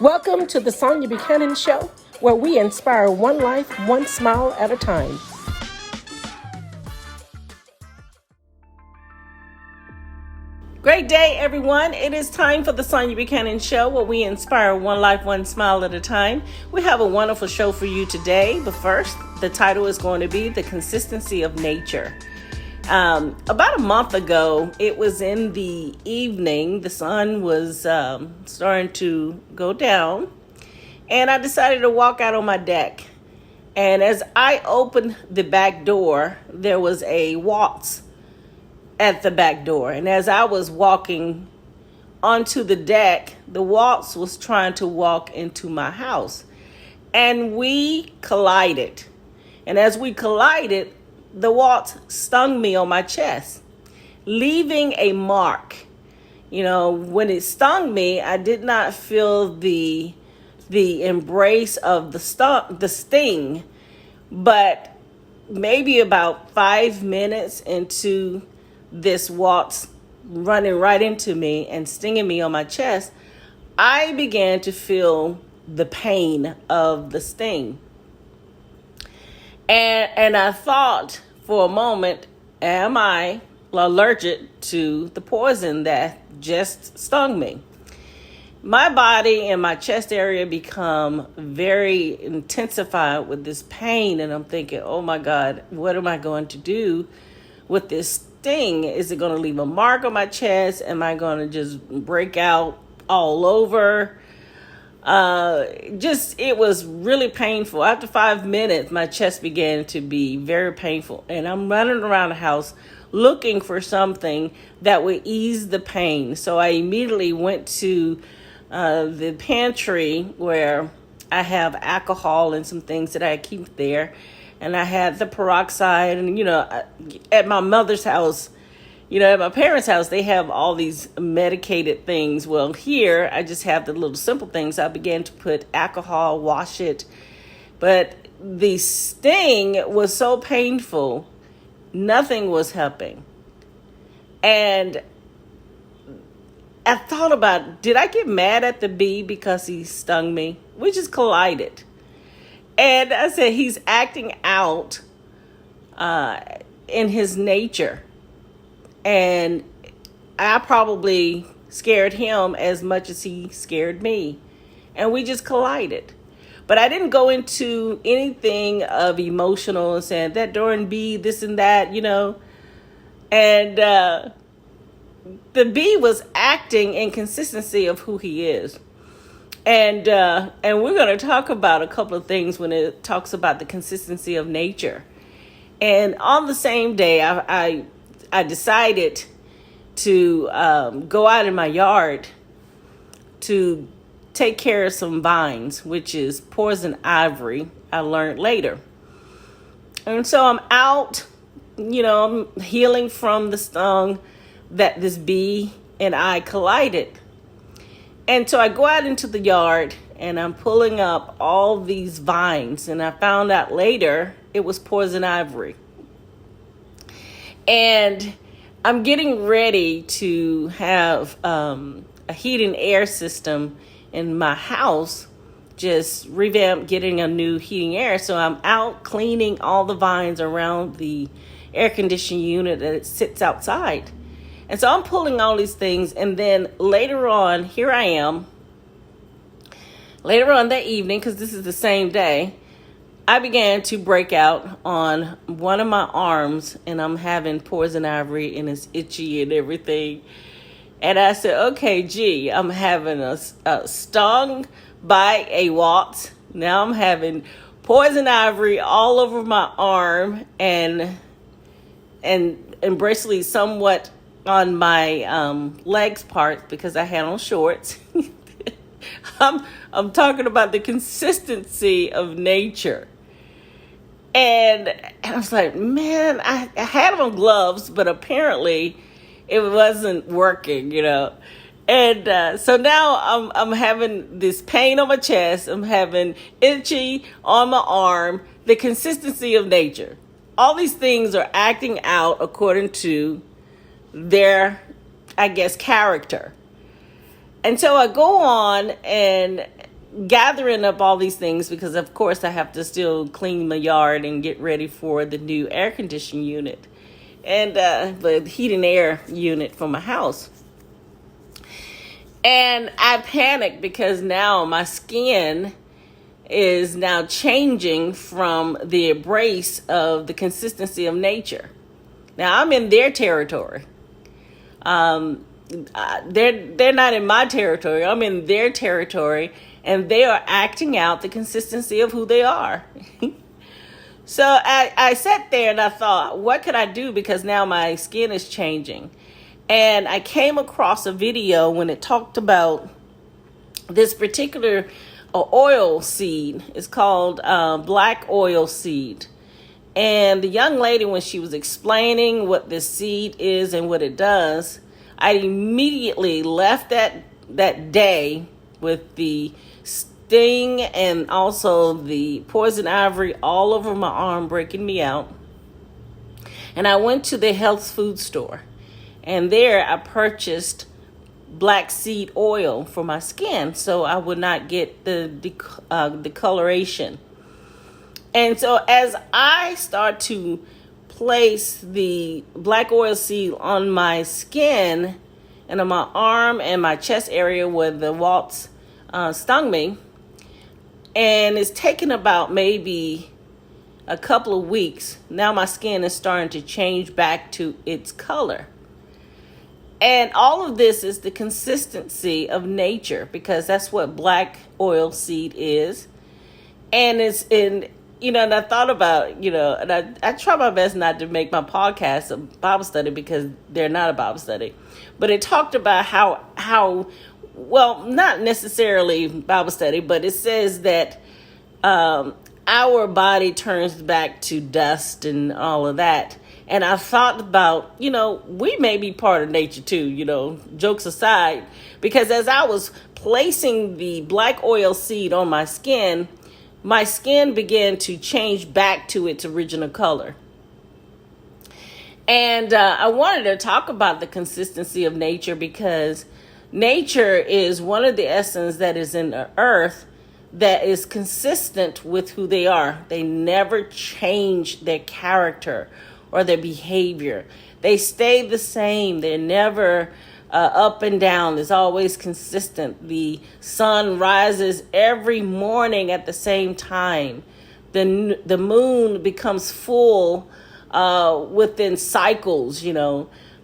Welcome to the Sonia Buchanan Show, where we inspire one life, one smile at a time. Great day, everyone. It is time for the Sonia Buchanan Show, where we inspire one life, one smile at a time. We have a wonderful show for you today, but first, the title is going to be The Consistency of Nature. About a month ago, it was in the evening. The sun was starting to go down, and I decided to walk out on my deck. And as I opened the back door, there was a waltz at the back door. And as I was walking onto the deck, the waltz was trying to walk into my house. And we collided. And as we collided, the waltz stung me on my chest, leaving a mark. You know, when it stung me, I did not feel the embrace of the sting, but maybe about 5 minutes into this waltz running right into me and stinging me on my chest, I began to feel the pain of the sting. And I thought for a moment, am I allergic to the poison that just stung me? My body and my chest area become very intensified with this pain, and I'm thinking, oh my God, what am I going to do with this sting? Is it going to leave a mark on my chest? Am I going to just break out all over? It was really painful. After 5 minutes, my chest began to be very painful, and I'm running around the house looking for something that would ease the pain. So I immediately went to the pantry where I have alcohol and some things that I keep there. And I had the peroxide, and, at my mother's house, at my parents' house, they have all these medicated things. Well, here, I just have the little simple things. I began to put alcohol, wash it. But the sting was so painful, nothing was helping. And I thought about, did I get mad at the bee because he stung me? We just collided. And I said, he's acting out in his nature. And I probably scared him as much as he scared me. And we just collided. But I didn't go into anything of emotional and saying that darn bee, this and that, And the bee was acting in consistency of who he is. And we're going to talk about a couple of things when it talks about the consistency of nature. And on the same day, I decided to go out in my yard to take care of some vines, which is poison ivy, I learned later. And so I'm out, I'm healing from the stung that this bee and I collided. And so I go out into the yard and I'm pulling up all these vines, and I found out later it was poison ivy. And I'm getting ready to have a heating air system in my house, just revamp, getting a new heating air. So I'm out cleaning all the vines around the air conditioning unit that it sits outside. And so I'm pulling all these things, and then later on, here I am, later on that evening, because this is the same day, I began to break out on one of my arms, and I'm having poison ivy, and it's itchy and everything. And I said, okay, gee, I'm having a stung by a wasp. Now I'm having poison ivy all over my arm, and basically somewhat on my legs part because I had on shorts. I'm talking about the consistency of nature. And I was like, man, I had on gloves, but apparently it wasn't working, And so now I'm having this pain on my chest. I'm having itchy on my arm. The consistency of nature. All these things are acting out according to their, character. And so I go on and gathering up all these things because, of course, I have to still clean my yard and get ready for the new air conditioning unit and the heat and air unit for my house. And I panicked because now my skin is now changing from the embrace of the consistency of nature. Now I'm in their territory. They're not in my territory. I'm in their territory, and they are acting out the consistency of who they are. So I sat there and I thought, what could I do? Because now my skin is changing. And I came across a video when it talked about this particular oil seed. It's called black oil seed. And the young lady, when she was explaining what this seed is and what it does, I immediately left that day with the sting and also the poison ivy all over my arm, breaking me out. And I went to the health food store. And there I purchased black seed oil for my skin so I would not get the discoloration. And so as I start to place the black oil seed on my skin and on my arm and my chest area where the wasps stung me, and it's taken about maybe a couple of weeks, now my skin is starting to change back to its color. And all of this is the consistency of nature, because that's what black oil seed is. And it's in, and I thought about, and I try my best not to make my podcast a Bible study because they're not a Bible study. But it talked about how well, not necessarily Bible study, but it says that our body turns back to dust and all of that. And I thought about, we may be part of nature too, jokes aside, because as I was placing the black oil seed on my skin began to change back to its original color. And I wanted to talk about the consistency of nature because nature is one of the essence that is in the earth that is consistent with who they are. They never change their character or their behavior. They stay the same. They're never up and down. It's always consistent. The sun rises every morning at the same time. The moon becomes full within cycles,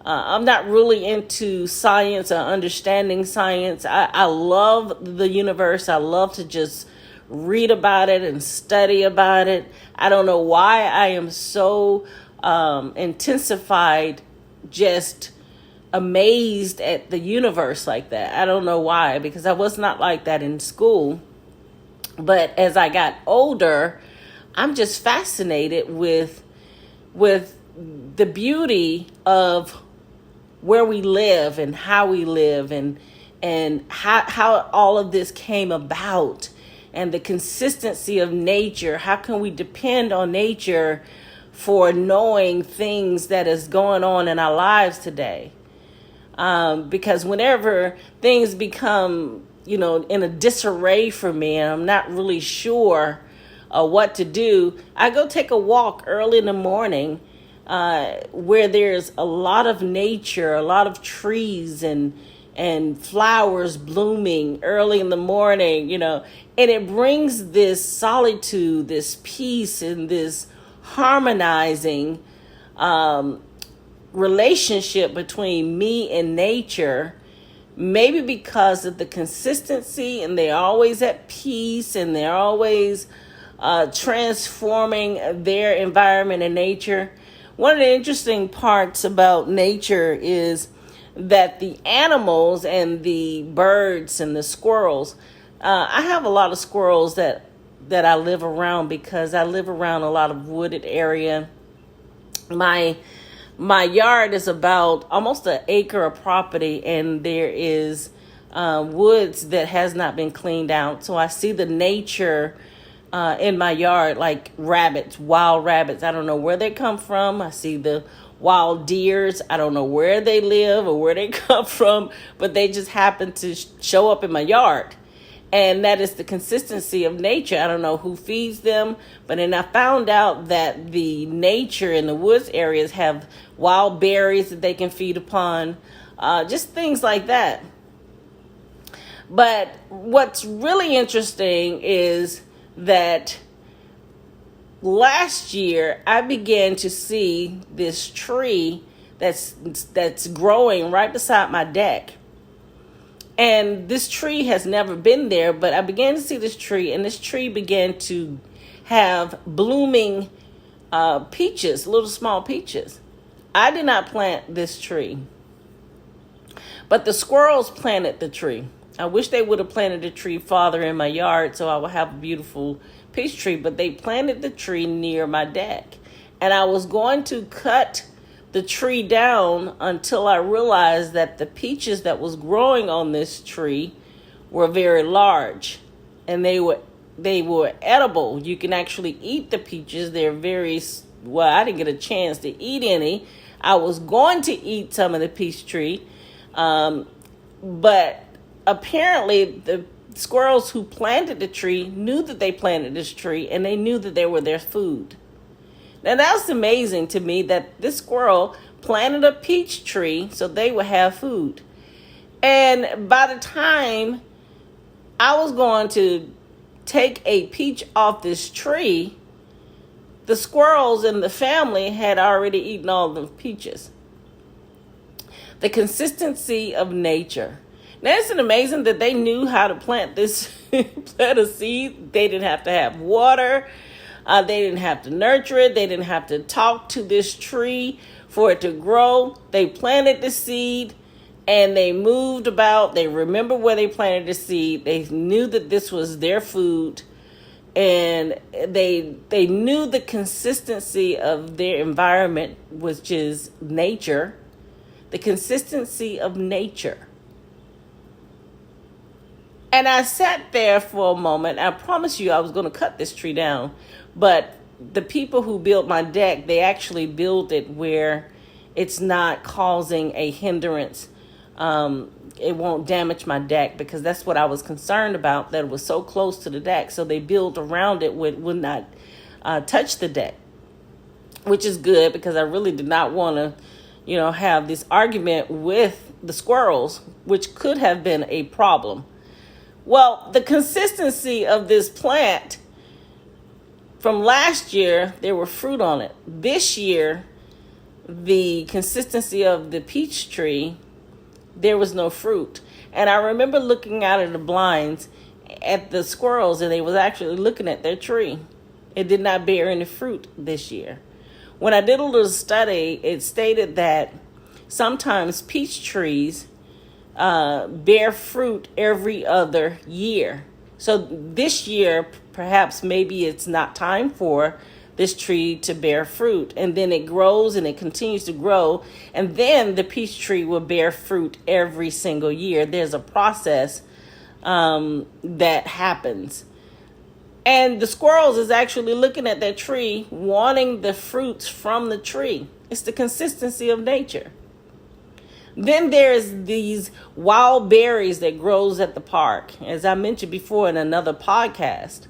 I'm not really into science or understanding science. I love the universe. I love to just read about it and study about it. I don't know why I am so intensified, just amazed at the universe like that. I don't know why, because I was not like that in school. But as I got older, I'm just fascinated with the beauty of where we live and how we live and how all of this came about and the consistency of nature. How can we depend on nature for knowing things that is going on in our lives today? Because whenever things become, in a disarray for me and I'm not really sure what to do, I go take a walk early in the morning where there's a lot of nature, a lot of trees and flowers blooming early in the morning, and it brings this solitude, this peace, and this harmonizing relationship between me and nature, maybe because of the consistency, and they're always at peace, and they're always transforming their environment and nature. One of the interesting parts about nature is that the animals and the birds and the squirrels, I have a lot of squirrels that I live around because I live around a lot of wooded area. My yard is about almost an acre of property, and there is woods that has not been cleaned out. So I see the nature in my yard, like rabbits, wild rabbits. I don't know where they come from. I see the wild deers. I don't know where they live or where they come from, but they just happen to show up in my yard. And that is the consistency of nature. I don't know who feeds them, but then I found out that the nature in the woods areas have wild berries that they can feed upon, just things like that. But what's really interesting is that last year I began to see this tree that's growing right beside my deck. And this tree has never been there, but I began to see this tree, and this tree began to have blooming peaches, little small peaches. I did not plant this tree, but the squirrels planted the tree. I wish they would have planted the tree farther in my yard so I would have a beautiful peach tree, but they planted the tree near my deck. And I was going to cut the tree down until I realized that the peaches that was growing on this tree were very large, and they were edible. You can actually eat the peaches. They're very, well, I didn't get a chance to eat any. I was going to eat some of the peach tree, but apparently the squirrels who planted the tree knew that they planted this tree, and they knew that they were their food. Now that's amazing to me that this squirrel planted a peach tree so they would have food. And by the time I was going to take a peach off this tree, the squirrels in the family had already eaten all the peaches. The consistency of nature. Now, isn't it amazing that they knew how to plant this, plant a seed? They didn't have to have water. They didn't have to nurture it. They didn't have to talk to this tree for it to grow. They planted the seed and they moved about. They remember where they planted the seed. They knew that this was their food. And they knew the consistency of their environment, which is nature. The consistency of nature. And I sat there for a moment. I promised you I was going to cut this tree down. But the people who built my deck, they actually built it where it's not causing a hindrance. It won't damage my deck, because that's what I was concerned about, that it was so close to the deck. So they built around it would not touch the deck, which is good, because I really did not want to, have this argument with the squirrels, which could have been a problem. Well, the consistency of this plant from last year, there were fruit on it. This year, the consistency of the peach tree, there was no fruit. And I remember looking out of the blinds at the squirrels, and they was actually looking at their tree. It did not bear any fruit this year. When I did a little study, it stated that sometimes peach trees bear fruit every other year. So this year, perhaps maybe it's not time for this tree to bear fruit. And then it grows and it continues to grow. And then the peach tree will bear fruit every single year. There's a process that happens. And the squirrels is actually looking at that tree, wanting the fruits from the tree. It's the consistency of nature. Then there's these wild berries that grows at the park, as I mentioned before in another podcast.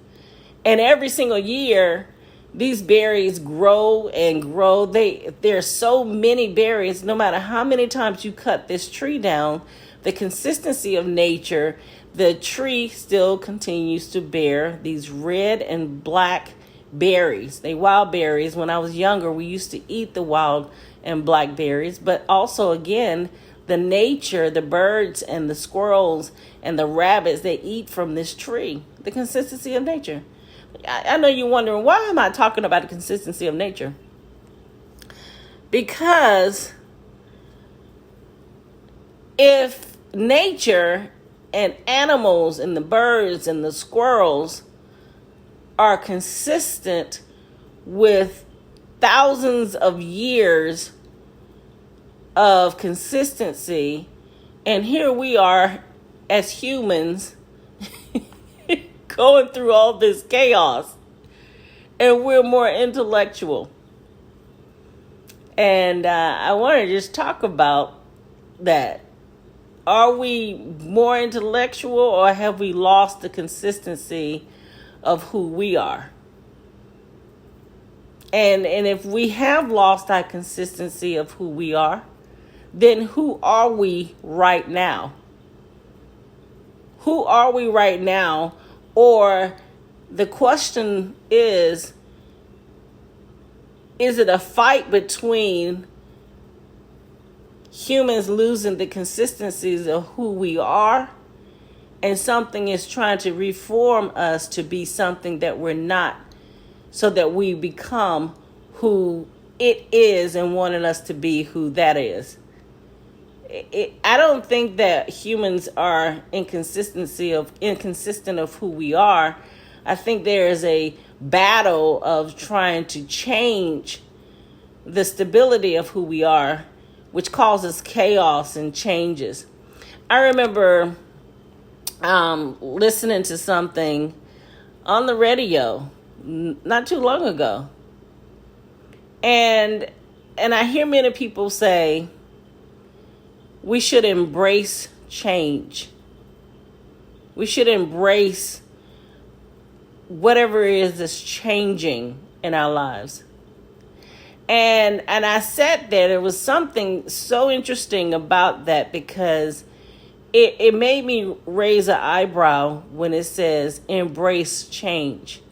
And every single year, these berries grow and grow. There's so many berries, no matter how many times you cut this tree down, the consistency of nature, the tree still continues to bear these red and black berries. They wild berries. When I was younger, we used to eat the wild and blackberries, but also again, the nature, the birds and the squirrels and the rabbits, they eat from this tree. The consistency of nature. I know you're wondering, why am I talking about the consistency of nature? Because if nature and animals and the birds and the squirrels are consistent with thousands of years of consistency, and here we are as humans going through all this chaos, and we're more intellectual. And I want to just talk about that. Are we more intellectual, or have we lost the consistency of who we are? And if we have lost our consistency of who we are, then who are we right now? Who are we right now? Or the question is it a fight between humans losing the consistencies of who we are, and something is trying to reform us to be something that we're not, so that we become who it is and wanting us to be who that is? I don't think that humans are inconsistent of who we are. I think there is a battle of trying to change the stability of who we are, which causes chaos and changes. I remember listening to something on the radio not too long ago, and I hear many people say we should embrace change. We should embrace whatever it is that's changing in our lives. And I sat there. There was something so interesting about that, because it made me raise an eyebrow when it says embrace change.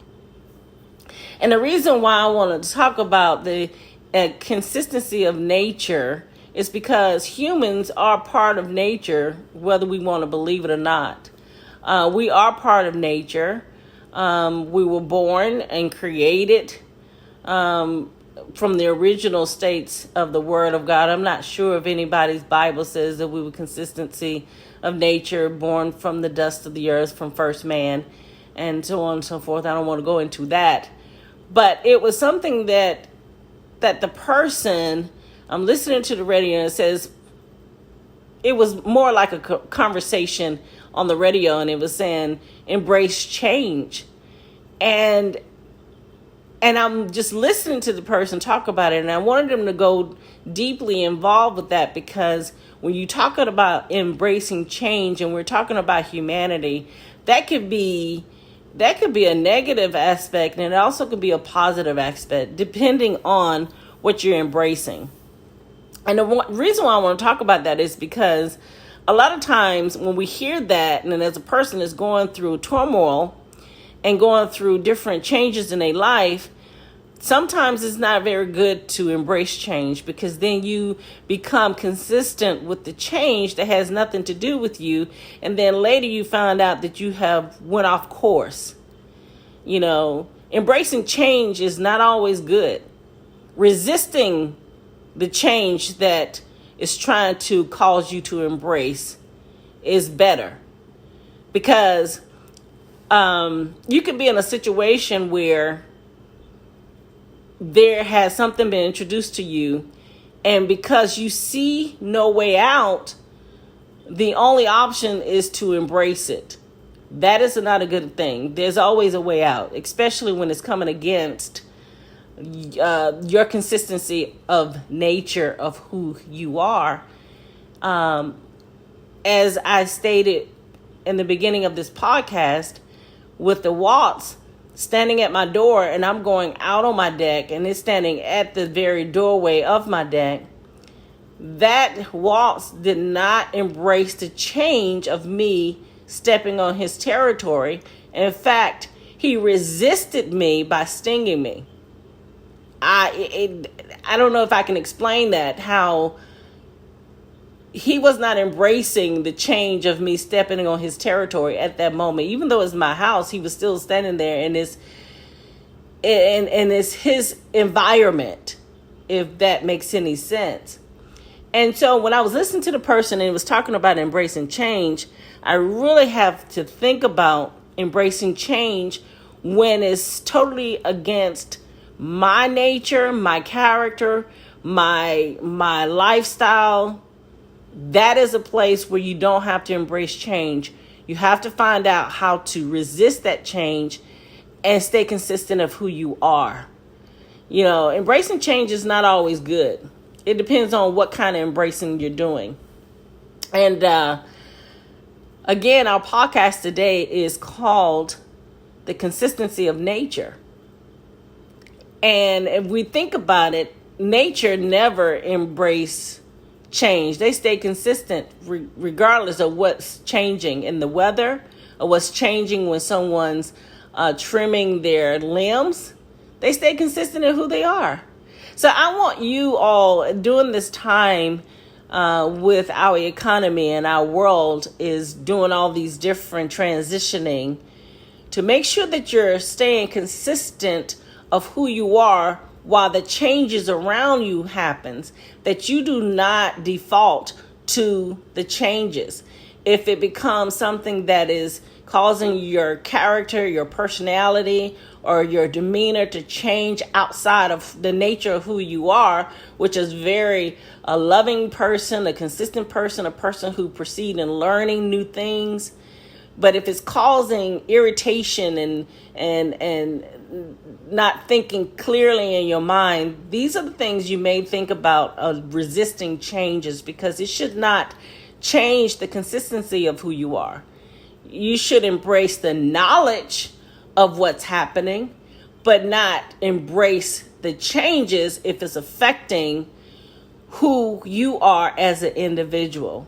And the reason why I want to talk about the consistency of nature is because humans are part of nature, whether we want to believe it or not. We are part of nature. We were born and created from the original states of the Word of God. I'm not sure if anybody's Bible says that we were consistency of nature, born from the dust of the earth, from first man, and so on and so forth. I don't want to go into that. But it was something that the person, I'm listening to the radio, and it says, it was more like a conversation on the radio, and it was saying, embrace change. And I'm just listening to the person talk about it, and I wanted them to go deeply involved with that, because when you're talking about embracing change and we're talking about humanity, that could be a negative aspect, and it also could be a positive aspect, depending on what you're embracing. And the reason why I want to talk about that is because a lot of times when we hear that, and as a person is going through turmoil and going through different changes in their life, sometimes it's not very good to embrace change, because then you become consistent with the change that has nothing to do with you. And then later you find out that you have went off course. You know, embracing change is not always good. Resisting the change that is trying to cause you to embrace is better, because you could be in a situation where there has something been introduced to you, and because you see no way out, the only option is to embrace it. That is not a good thing. There's always a way out, especially when it's coming against your consistency of nature of who you are. As I stated in the beginning of this podcast, with the waltz standing at my door, and I'm going out on my deck, and it's standing at the very doorway of my deck, that waltz did not embrace the change of me stepping on his territory. In fact, he resisted me by stinging me. I don't know if I can explain that, how he was not embracing the change of me stepping on his territory at that moment. Even though it's my house, he was still standing there, and it's his environment, if that makes any sense. And so when I was listening to the person and it was talking about embracing change, I really have to think about embracing change when it's totally against my nature, my character, my lifestyle. That is a place where you don't have to embrace change. You have to find out how to resist that change and stay consistent of who you are. You know, embracing change is not always good. It depends on what kind of embracing you're doing. And again, our podcast today is called The Consistency of Nature. And if we think about it, nature never embrace change. They stay consistent regardless of what's changing in the weather, or what's changing when someone's trimming their limbs. They stay consistent in who they are. So I want you all, during this time with our economy and our world is doing all these different transitioning, to make sure that you're staying consistent of who you are while the changes around you happens, that you do not default to the changes. If it becomes something that is causing your character, your personality, or your demeanor to change outside of the nature of who you are, which is a loving person, a consistent person, a person who proceeds in learning new things. But if it's causing irritation and not thinking clearly in your mind, these are the things you may think about resisting changes, because it should not change the consistency of who you are. You should embrace the knowledge of what's happening, but not embrace the changes if it's affecting who you are as an individual.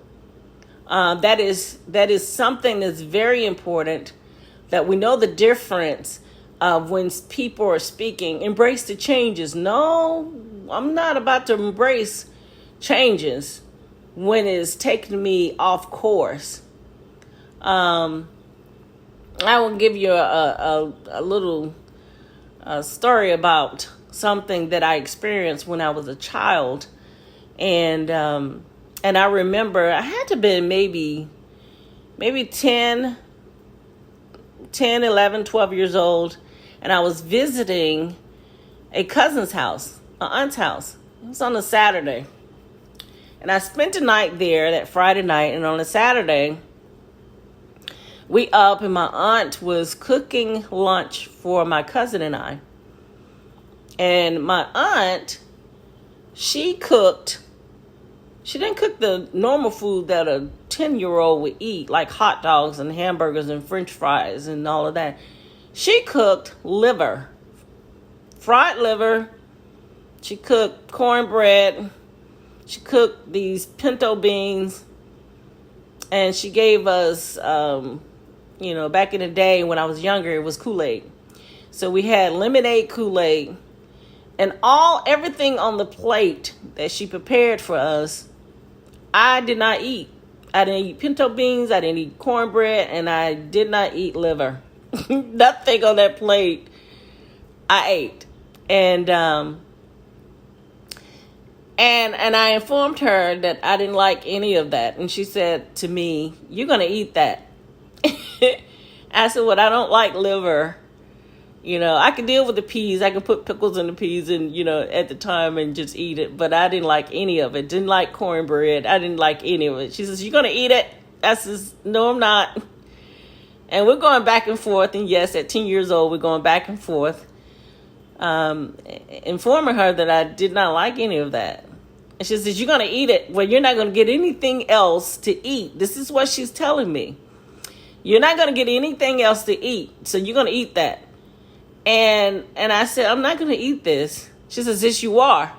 That is something that's very important, that we know the difference of when people are speaking, embrace the changes. No, I'm not about to embrace changes when it's taking me off course. I will give you a little story about something that I experienced when I was a child. And I remember I had to be maybe 10, 11, 12 years old. And I was visiting a cousin's house, an aunt's house. It was on a Saturday. And I spent the night there that Friday night. And on a Saturday, we up and my aunt was cooking lunch for my cousin and I. And my aunt, she didn't cook the normal food that a 10-year-old would eat, like hot dogs and hamburgers and French fries and all of that. She cooked liver, fried liver. She cooked cornbread. She cooked these pinto beans. And she gave us, back in the day when I was younger, it was Kool-Aid. So we had lemonade, Kool-Aid, and everything on the plate that she prepared for us, I did not eat. I didn't eat pinto beans, I didn't eat cornbread, and I did not eat liver. Nothing on that plate I ate. And I informed her that I didn't like any of that. And she said to me, "You're going to eat that." I said, "Well, I don't like liver. I can deal with the peas. I can put pickles in the peas and, at the time and just eat it. But I didn't like any of it. Didn't like cornbread. I didn't like any of it." She says, "You're going to eat it?" I says, "No, I'm not." And we're going back and forth. And yes, at 10 years old, we're going back and forth, informing her that I did not like any of that. And she says, "You're going to eat it. Well, you're not going to get anything else to eat." This is what she's telling me. "You're not going to get anything else to eat. So you're going to eat that." And I said, "I'm not going to eat this." She says, "Yes, you are.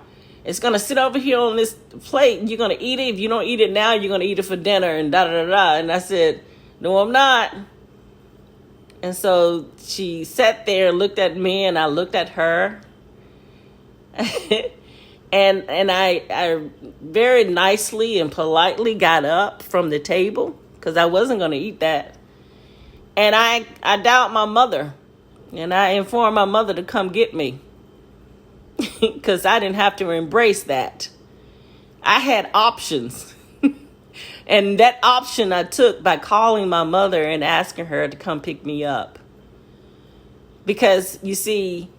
It's going to sit over here on this plate. And you're going to eat it. If you don't eat it now, you're going to eat it for dinner and da-da-da-da." And I said, "No, I'm not." And so she sat there and looked at me, and I looked at her. and I very nicely and politely got up from the table, because I wasn't going to eat that. And I dialed my mother, and I informed my mother to come get me, because I didn't have to embrace that. I had options. And that option I took by calling my mother and asking her to come pick me up. Because, you see,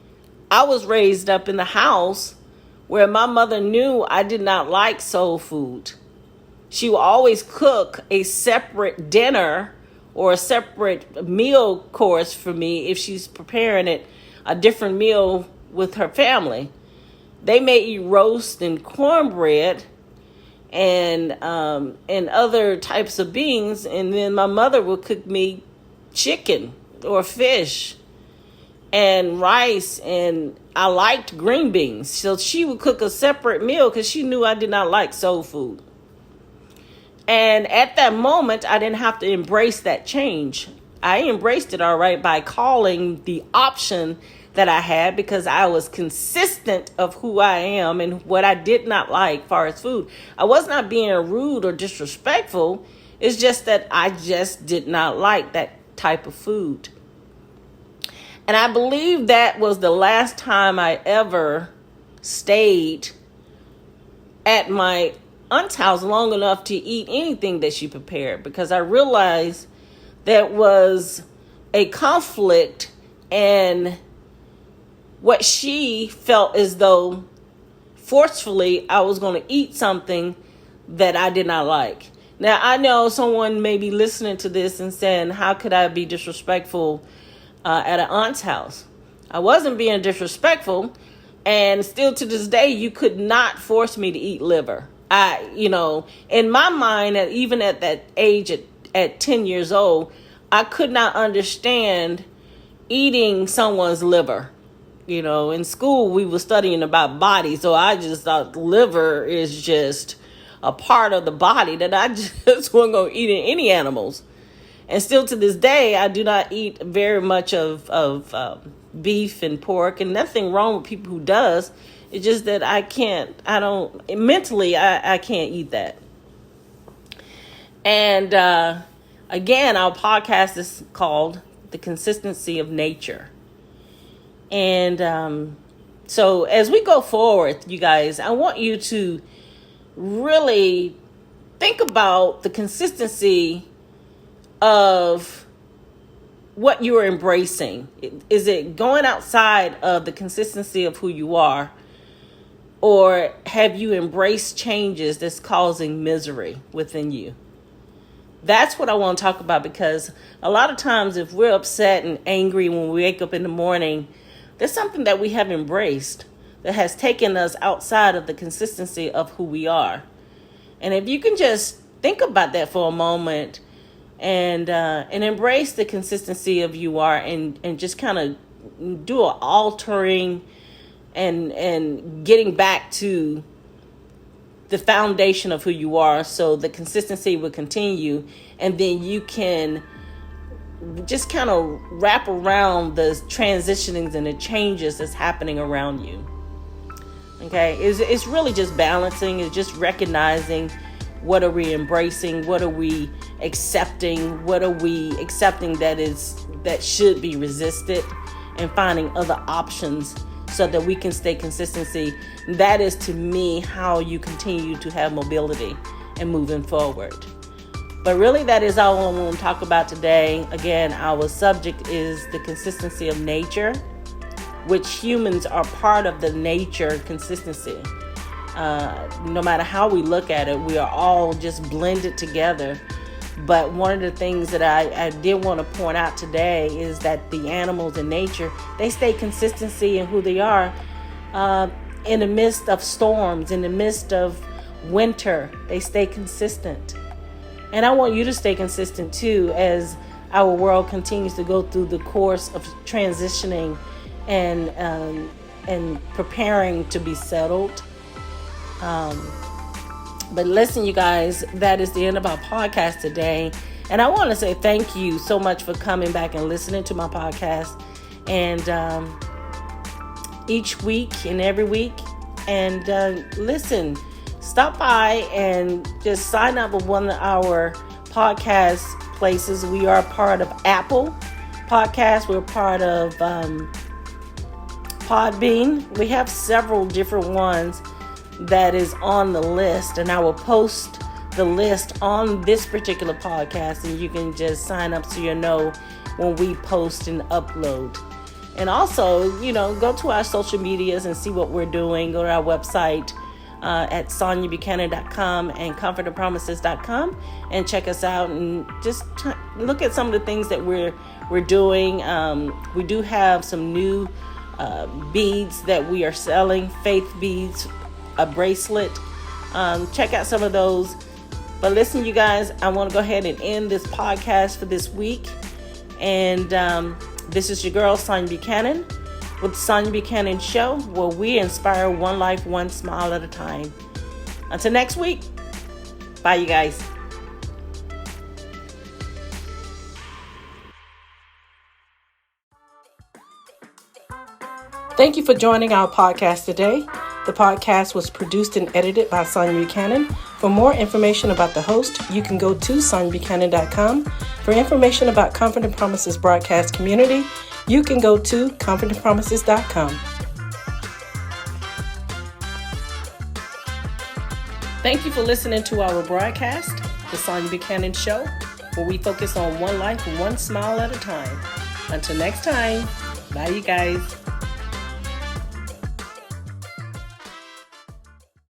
I was raised up in the house where my mother knew I did not like soul food. She will always cook a separate dinner or a separate meal course for me if she's preparing a different meal with her family. They may eat roast and cornbread, and other types of beans. And then my mother would cook me chicken or fish and rice, and I liked green beans. So she would cook a separate meal because she knew I did not like soul food. And at that moment, I didn't have to embrace that change. I embraced it all right by calling the option that I had, because I was consistent of who I am and what I did not like far as food. I was not being rude or disrespectful. It's just that I just did not like that type of food. And I believe that was the last time I ever stayed at my aunt's house long enough to eat anything that she prepared, because I realized that was a conflict, and what she felt as though forcefully I was going to eat something that I did not like. Now, I know someone may be listening to this and saying, how could I be disrespectful at an aunt's house? I wasn't being disrespectful, and still to this day, you could not force me to eat liver. In my mind, even at that age, at 10 years old, I could not understand eating someone's liver. In school, we were studying about body, so I just thought liver is just a part of the body that I just wasn't going to eat in any animals. And still to this day, I do not eat very much of beef and pork, and nothing wrong with people who does. It's just that I can't eat that. And again, our podcast is called The Consistency of Nature. And so as we go forward, you guys, I want you to really think about the consistency of what you are embracing. Is it going outside of the consistency of who you are? Or have you embraced changes that's causing misery within you? That's what I want to talk about, because a lot of times if we're upset and angry when we wake up in the morning, there's something that we have embraced that has taken us outside of the consistency of who we are. And if you can just think about that for a moment and embrace the consistency of you are, and just kind of do an altering and getting back to the foundation of who you are, so the consistency will continue, and then you can just kind of wrap around the transitionings and the changes that's happening around you. Okay, it's really just balancing. It's just recognizing, what are we embracing, what are we accepting, what are we accepting that should be resisted, and finding other options so that we can stay consistency. That is, to me, how you continue to have mobility and moving forward. But really, that is all I want to talk about today. Again, our subject is the consistency of nature, which humans are part of the nature consistency. No matter how we look at it, we are all just blended together. But one of the things that I did want to point out today is that the animals in nature, they stay consistency in who they are in the midst of storms, in the midst of winter. They stay consistent. And I want you to stay consistent too, as our world continues to go through the course of transitioning and preparing to be settled. But listen, you guys, that is the end of our podcast today. And I want to say thank you so much for coming back and listening to my podcast. And each week and every week. And listen, stop by and just sign up with one of our podcast places. We are part of Apple Podcasts. We're part of Podbeam. We have several different ones that is on the list, and I will post the list on this particular podcast, and you can just sign up so you know when we post and upload. And also, go to our social medias and see what we're doing. Go to our website at SoniaBuchanan.com and ComfortandPromises.com and check us out, and just look at some of the things that we're doing. We do have some new beads that we are selling, faith beads, a bracelet Check out some of those. But listen, you guys, I want to go ahead and end this podcast for this week. And this is your girl, Sonia Buchanan, with the Sonia Buchanan Show, where we inspire one life, one smile at a time. Until next week, bye, you guys. Thank you for joining our podcast today. The podcast was produced and edited by Sonia Buchanan. For more information about the host, you can go to soniabuchanan.com. For information about Confident Promises broadcast community, you can go to confidentpromises.com. Thank you for listening to our broadcast, The Sonia Buchanan Show, where we focus on one life, one smile at a time. Until next time, bye, you guys.